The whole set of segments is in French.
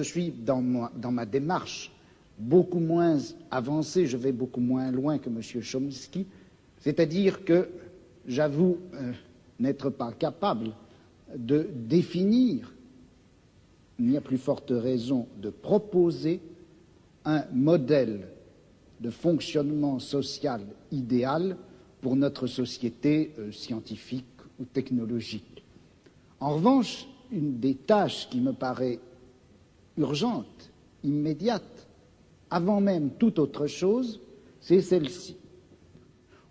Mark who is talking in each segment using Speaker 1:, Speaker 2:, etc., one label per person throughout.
Speaker 1: Je suis dans ma démarche beaucoup moins avancée, je vais beaucoup moins loin que M. Chomsky, c'est-à-dire que j'avoue n'être pas capable de définir, il n'y a plus forte raison de proposer un modèle de fonctionnement social idéal pour notre société scientifique ou technologique. En revanche, une des tâches qui me paraît urgente, immédiate, avant même toute autre chose, c'est celle-ci.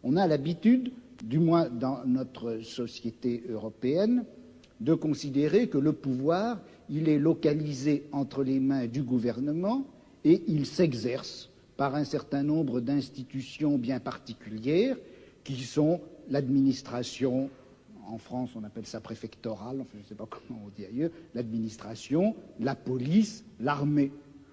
Speaker 1: On a l'habitude, du moins dans notre société européenne, de considérer que le pouvoir, il est localisé entre les mains du gouvernement et il s'exerce par un certain nombre d'institutions bien particulières qui sont l'administration, en France on appelle ça préfectorale, enfin je ne sais pas comment on dit ailleurs, l'administration, la police, l'armée.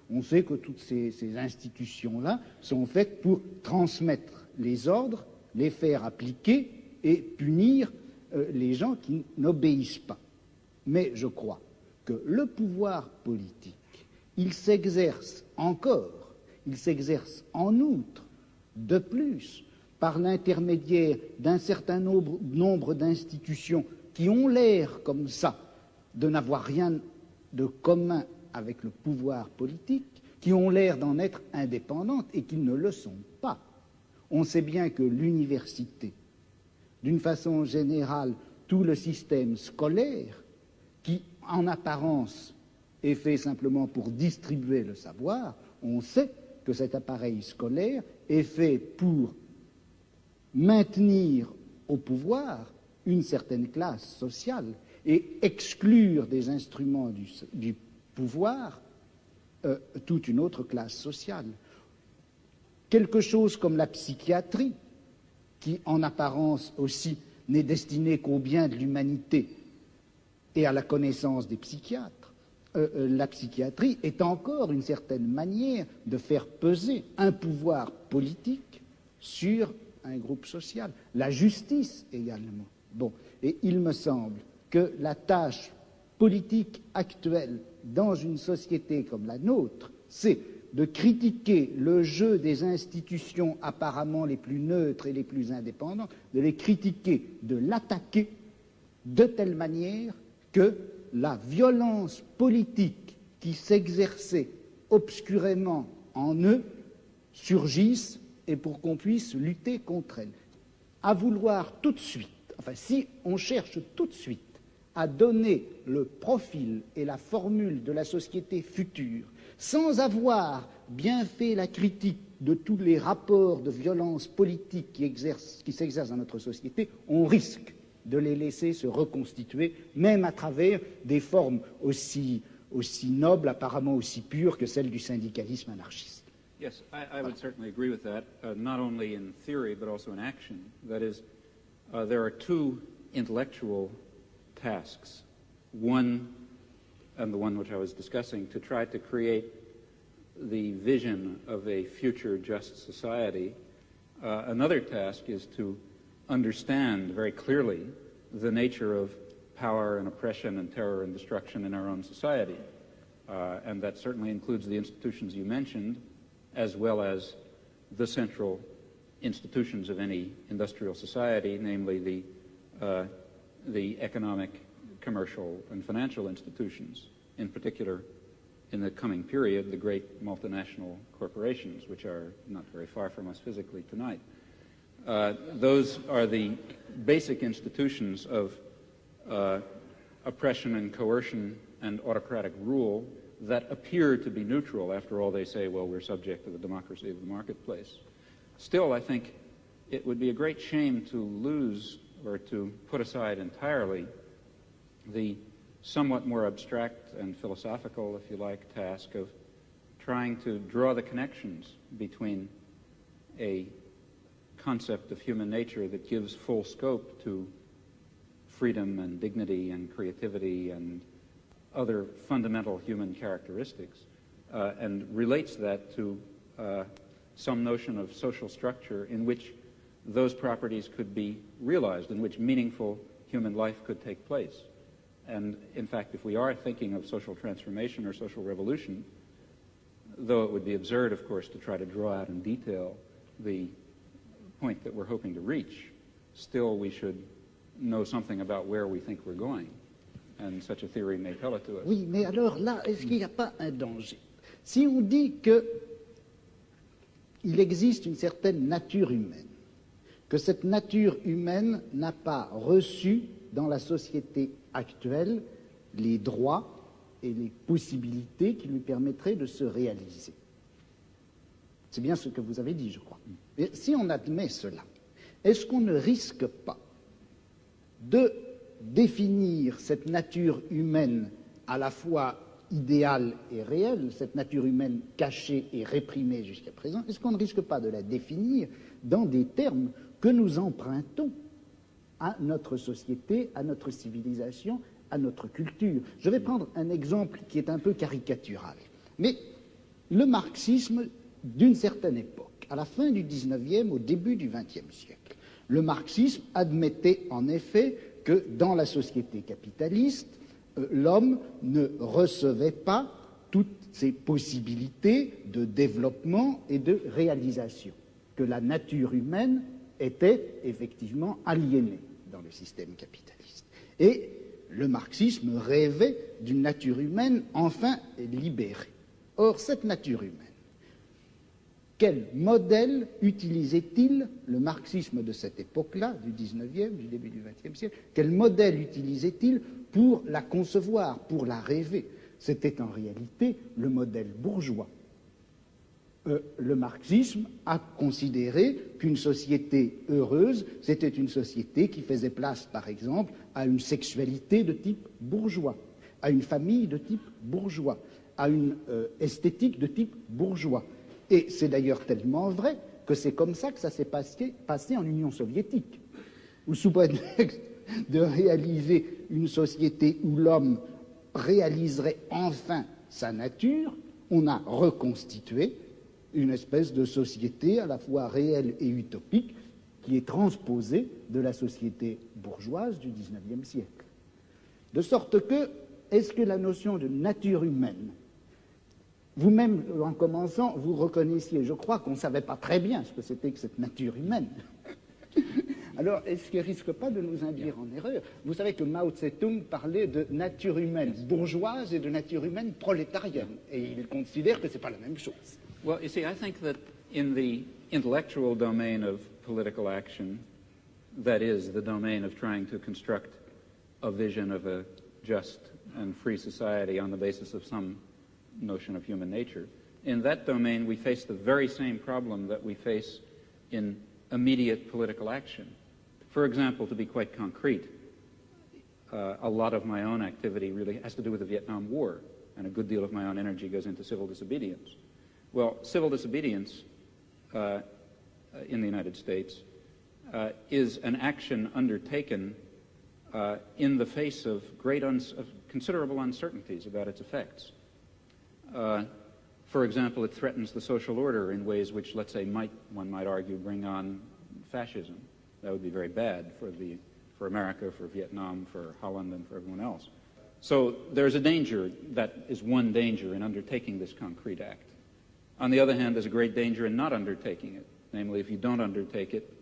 Speaker 1: On sait que toutes ces institutions-là sont faites pour transmettre les ordres, les faire appliquer et punir les gens qui n'obéissent pas. Mais je crois que le pouvoir politique, il s'exerce encore, il s'exerce en outre, de plus, par l'intermédiaire d'un certain nombre d'institutions qui ont l'air, comme ça, de n'avoir rien de commun avec le pouvoir politique, qui ont l'air d'en être indépendantes et qui ne le sont pas. On sait bien que l'université, d'une façon générale, tout le système scolaire, qui, en apparence, est fait simplement pour distribuer le savoir, on sait que cet appareil scolaire est fait pour maintenir au pouvoir une certaine classe sociale et exclure des instruments du pouvoir toute une autre classe sociale. Quelque chose comme la psychiatrie, qui en apparence aussi n'est destinée qu'au bien de l'humanité et à la connaissance des psychiatres, la psychiatrie est encore une certaine manière de faire peser un pouvoir politique sur un groupe social. La justice également. Bon, et il me semble que la tâche politique actuelle dans une société comme la nôtre, c'est de critiquer le jeu des institutions apparemment les plus neutres et les plus indépendantes, de les critiquer, de l'attaquer de telle manière que la violence politique qui s'exerçait obscurément en eux surgisse et pour qu'on puisse lutter contre elle. À vouloir tout de suite, enfin si on cherche tout de suite à donner le profil et la formule de la société future sans avoir bien fait la critique de tous les rapports de violence politique qui s'exercent dans notre société, on risque de les laisser se reconstituer, même à travers des formes aussi nobles, apparemment aussi pures que celles du syndicalisme anarchiste.
Speaker 2: Yes, I would certainly agree with that, not only in theory but also in action. That is, there are two intellectual tasks. One, and the one which I was discussing, to try to create the vision of a future just society. Another task is to understand very clearly the nature of power and oppression and terror and destruction in our own society. And that certainly includes the institutions you mentioned, as well as the central institutions of any industrial society, namely the economic, commercial, and financial institutions, in particular, in the coming period, the great multinational corporations, which are not very far from us physically tonight. Those are the basic institutions of oppression and coercion and autocratic rule that appear to be neutral. After all, they say, well, we're subject to the democracy of the marketplace. Still, I think it would be a great shame to lose or to put aside entirely the somewhat more abstract and philosophical, if you like, task of trying to draw the connections between a concept of human nature that gives full scope to freedom and dignity and creativity and other fundamental human characteristics, and relates that to some notion of social structure in which those properties could be realized, in which meaningful human life could take place. And in fact, if we are thinking of social transformation or social revolution, though it would be absurd, of course, to try to draw out in detail the point that we're hoping to reach, still we should know something about where we think we're going. And such a theory may tell it to us.
Speaker 1: Oui, mais alors là, est-ce qu'il n'y a pas un danger? Si on dit qu'il existe une certaine nature humaine, que cette nature humaine n'a pas reçu dans la société actuelle les droits et les possibilités qui lui permettraient de se réaliser. C'est bien ce que vous avez dit, je crois. Mais si on admet cela, est-ce qu'on ne risque pas de définir cette nature humaine à la fois idéale et réelle, cette nature humaine cachée et réprimée jusqu'à présent, est-ce qu'on ne risque pas de la définir dans des termes que nous empruntons à notre société, à notre civilisation, à notre culture? Je vais prendre un exemple qui est un peu caricatural. Mais le marxisme d'une certaine époque, à la fin du XIXe, au début du XXe siècle, le marxisme admettait en effet que dans la société capitaliste, l'homme ne recevait pas toutes ses possibilités de développement et de réalisation, que la nature humaine était effectivement aliénée dans le système capitaliste. Et le marxisme rêvait d'une nature humaine enfin libérée. Or, cette nature humaine, quel modèle utilisait-il le marxisme de cette époque-là, du XIXe, du début du XXe siècle, quel modèle utilisait-il pour la concevoir, pour la rêver? C'était en réalité le modèle bourgeois. Le marxisme a considéré qu'une société heureuse, c'était une société qui faisait place, par exemple, à une sexualité de type bourgeois, à une famille de type bourgeois, à une esthétique de type bourgeois. Et c'est d'ailleurs tellement vrai que c'est comme ça que ça s'est passé en Union soviétique, où sous prétexte de réaliser une société où l'homme réaliserait enfin sa nature, on a reconstitué une espèce de société à la fois réelle et utopique qui est transposée de la société bourgeoise du XIXe siècle. De sorte que, est-ce que la notion de nature humaine, vous-même, en commençant, vous reconnaissiez, je crois qu'on ne savait pas très bien ce que c'était que cette nature humaine. Alors, est-ce qu'il ne risque pas de nous induire en erreur? Vous savez que Mao Tse-tung parlait de nature humaine bourgeoise et de nature humaine prolétarienne, et il considère que ce n'est pas la même chose.
Speaker 2: Well, you see, I think that in the intellectual domain of political action, that is, the domain of trying to construct a vision of a just and free society on the basis of some notion of human nature, in that domain we face the very same problem that we face in immediate political action. For example, to be quite concrete, a lot of my own activity really has to do with the Vietnam War, and a good deal of my own energy goes into civil disobedience. Well, civil disobedience in the United States is an action undertaken in the face of considerable uncertainties about its effects. For example, it threatens the social order in ways which, let's say, one might argue, bring on fascism. That would be very bad for America, for Vietnam, for Holland, and for everyone else. So there's a danger, that is one danger in undertaking this concrete act. On the other hand, there's a great danger in not undertaking it. Namely, if you don't undertake it,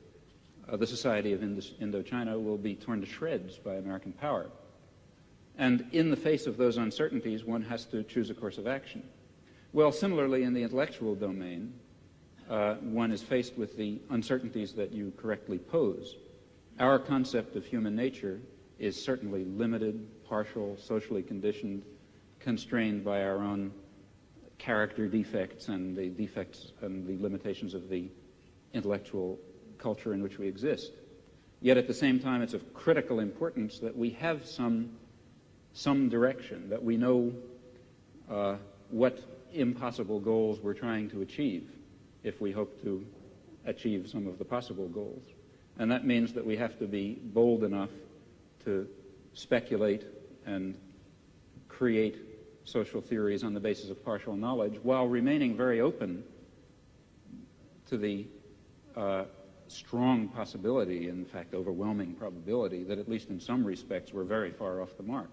Speaker 2: the society of Indochina will be torn to shreds by American power. And in the face of those uncertainties, one has to choose a course of action. Well, similarly, in the intellectual domain, one is faced with the uncertainties that you correctly pose. Our concept of human nature is certainly limited, partial, socially conditioned, constrained by our own character defects and the defects and the limitations of the intellectual culture in which we exist. Yet at the same time, it's of critical importance that we have some direction, that we know what impossible goals we're trying to achieve if we hope to achieve some of the possible goals. And that means that we have to be bold enough to speculate and create social theories on the basis of partial knowledge while remaining very open to the strong possibility, in fact overwhelming probability, that at least in some respects we're very far off the mark.